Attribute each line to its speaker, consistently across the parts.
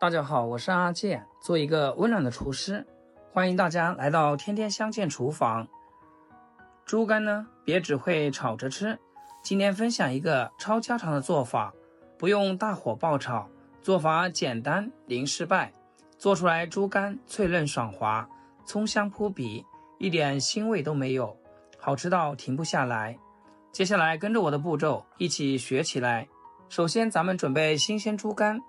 Speaker 1: 大家好，我是阿健，做一個溫暖的廚師，歡迎大家來到天天相見廚房。豬肝呢，別只會炒着吃，今天分享一個超家常的做法，不用大火爆炒，做法簡單零失敗，做出來豬肝脆嫩爽滑，蔥香撲鼻，一點腥味都沒有，好吃到停不下來。接下來跟着我的步驟一起學起來。首先咱們準備新鮮豬肝，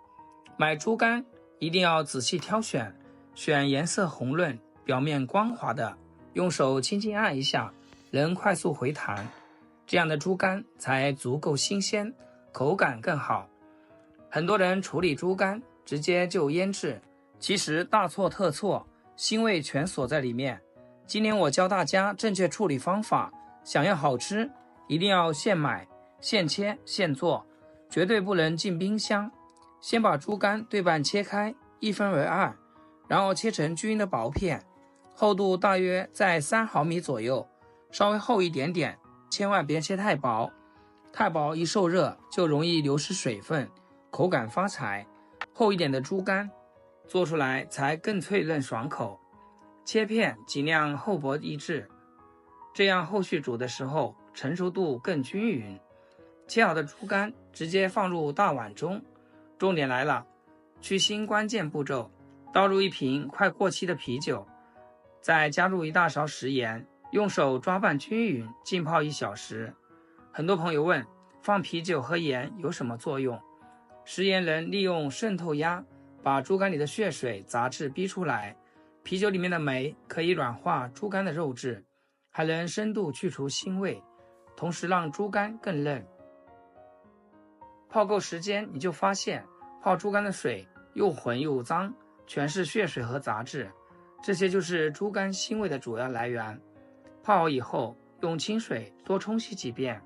Speaker 1: 買豬肝一定要仔細挑選，選顏色紅潤、表面光滑的，用手輕輕按一下，能快速回彈，這樣的豬肝才足夠新鮮，口感更好。很多人處理豬肝直接就醃制，其實大錯特錯，腥味全鎖在裡面。今天我教大家正確處理方法，想要好吃，一定要现買、现切、现做，絕對不能進冰箱。先把豬肝對半切開，1分為2，然後切成均勻的薄片，厚度大約在3毫米左右，稍微厚一點點，千萬別切太薄，太薄一受熱就容易流失水分，口感發柴。厚一點的豬肝做出來才更脆嫩爽口。切片盡量厚薄一致，這樣後續煮的時候成熟度更均勻。切好的豬肝直接放入大碗中，重點來了，去腥關鍵步驟，倒入1瓶快過期的啤酒，再加入1大勺食鹽，用手抓拌均勻，浸泡1小時。很多朋友問，放啤酒和鹽有什麼作用？食鹽能利用滲透壓，把豬肝裡的血水雜質逼出來，啤酒裡面的酶可以軟化豬肝的肉質，還能深度去除腥味，同時讓豬肝更嫩。泡夠時間，你就發現泡豬肝的水又渾又髒，全是血水和雜質，這些就是豬肝腥味的主要來源。泡好以後，用清水多沖洗幾遍。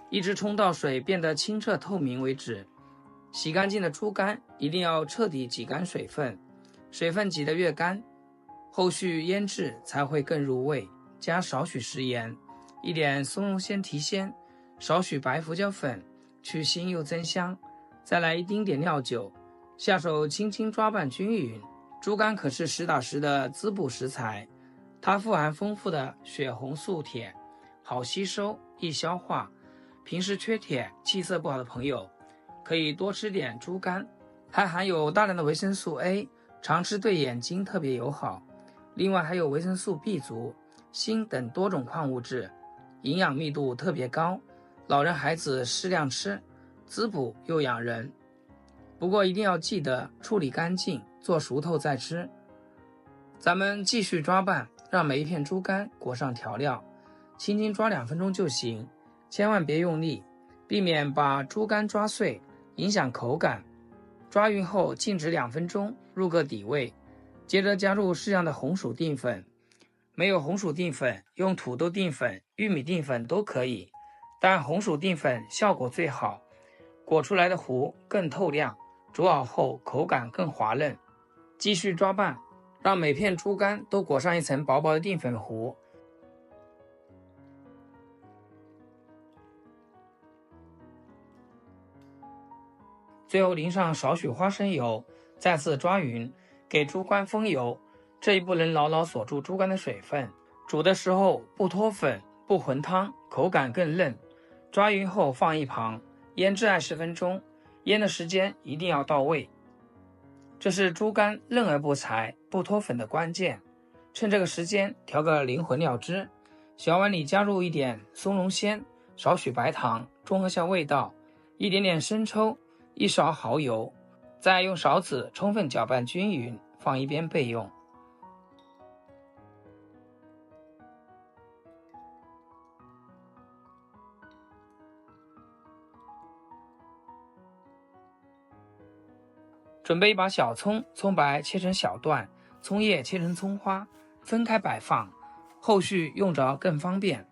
Speaker 1: 一直冲到水變得清澈透明為止。洗乾淨的豬肝一定要徹底擠乾水分，水分擠得越乾，後續醃製才會更入味。加少許食鹽，一點松茸鮮提鮮，少許白胡椒粉，去腥又增香。再來1丁點料酒，下手輕輕抓拌均勻。豬肝可是實打實的滋補食材，它富含豐富的血紅素鐵，好吸收，易消化。平時缺鐵、氣色不好的朋友，可以多吃點豬肝，還含有大量的維生素 A， 常吃對眼睛特別友好。另外還有維生素 B 族、鋅等多種礦物質，營養密度特別高，老人孩子適量吃，滋補又養人。不過一定要記得處理乾淨，做熟透再吃。咱們繼續抓拌，讓每一片豬肝裹上調料，輕輕抓2分鐘就行。千萬別用力，避免把豬肝抓碎，影響口感。抓勻後靜置2分鐘，入個底味。接着加入適量的紅薯澱粉，沒有紅薯澱粉，用土豆澱粉、玉米澱粉都可以，但紅薯澱粉效果最好，裹出來的糊更透亮，煮好後口感更滑嫩。繼續抓拌，讓每片豬肝都裹上一層薄薄的澱粉糊。最後淋上少許花生油，再次抓勻，給豬肝封油。這一步能牢牢鎖住豬肝的水分，煮的時候不脫粉不渾湯，口感更嫩。抓勻後放一旁，醃制20分鐘，醃的時間一定要到位。這是豬肝嫩而不柴、不脫粉的關鍵。趁這個時間調個靈魂料汁，小碗裡加入一點松茸鮮，少許白糖，中和下味道，一點點生抽，1勺蠔油，再用勺子充分攪拌均勻，放一邊備用。準備一把小蔥，蔥白切成小段，蔥葉切成蔥花，分開擺放。後續用着更方便。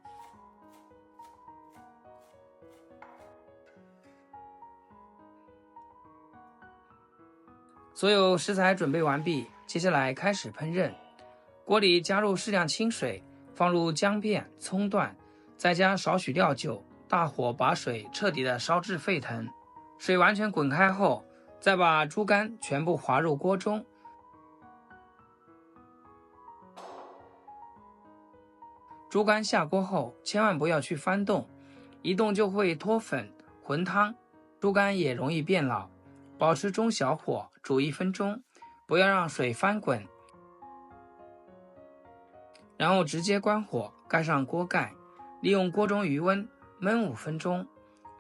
Speaker 1: 所有食材準備完畢，接下来開始烹飪。鍋裡加入適量清水，放入薑片、蔥段，再加少許料酒，大火把水徹底的燒至沸騰。水完全滾開後，再把豬肝全部滑入鍋中。豬肝下鍋後，千萬不要去翻動，一動就會脫粉渾湯，豬肝也容易變老。保持中小火煮1分鐘，不要讓水翻滾，然後直接關火，蓋上鍋蓋，利用鍋中餘溫燜5分鐘。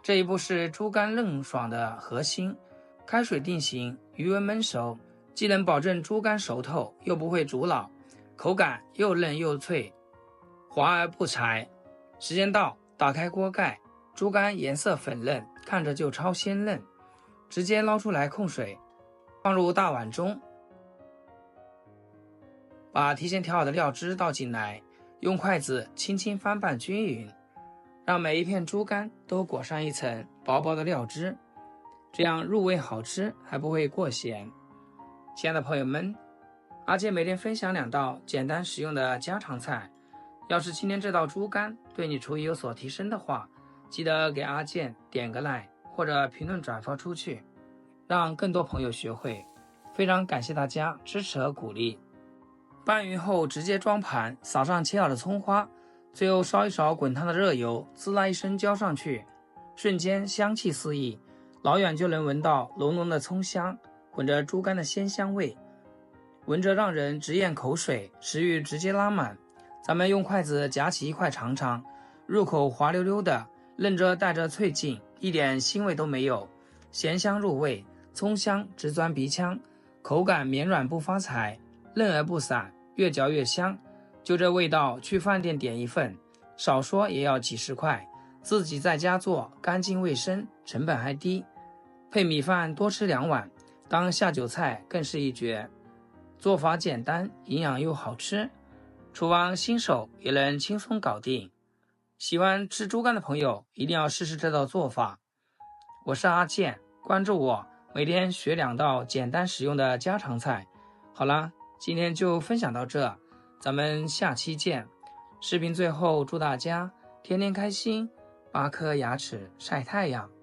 Speaker 1: 這一步是豬肝嫩爽的核心。開水定型，餘溫燜熟，既能保證豬肝熟透，又不會煮老，口感又嫩又脆，滑而不柴。時間到，打開鍋蓋，豬肝顏色粉嫩，看着就超鮮嫩。直接撈出來控水，放入大碗中，把提前調好的料汁倒進來，用筷子輕輕翻拌均勻，讓每一片豬肝都裹上一層薄薄的料汁，這樣入味好吃，還不會過鹹。親愛的朋友們，阿健每天分享2道簡單實用的家常菜，要是今天這道豬肝對你廚藝有所提升的話，記得給阿健點個 like。或者評論轉發出去，讓更多朋友學會。非常感謝大家支持和鼓勵。拌勻後直接裝盤，撒上切好的蔥花，最後燒一勺滾燙的熱油，滋啦一聲澆上去，瞬間香氣四溢，老遠就能聞到濃濃的蔥香，混着豬肝的鮮香味，聞着讓人直咽口水，食慾直接拉滿。咱們用筷子夾起一塊嘗嘗，入口滑溜溜的，嫩着帶着脆勁，一點腥味都沒有，鹹香入味，蔥香直鑽鼻腔，口感綿軟不發財，嫩而不散，越嚼越香。就這味道，去飯店點一份，少說也要幾十塊，自己在家做，乾淨衛生，成本還低。配米飯多吃2碗，當下酒菜更是一絕。做法簡單，營養又好吃，廚房新手也能輕鬆搞定。喜歡吃豬肝的朋友一定要試試這道做法。我是阿健，關注我，每天學2道簡單實用的家常菜。好啦，今天就分享到這，咱們下期見。視頻最後祝大家天天開心，8顆牙齒曬太陽。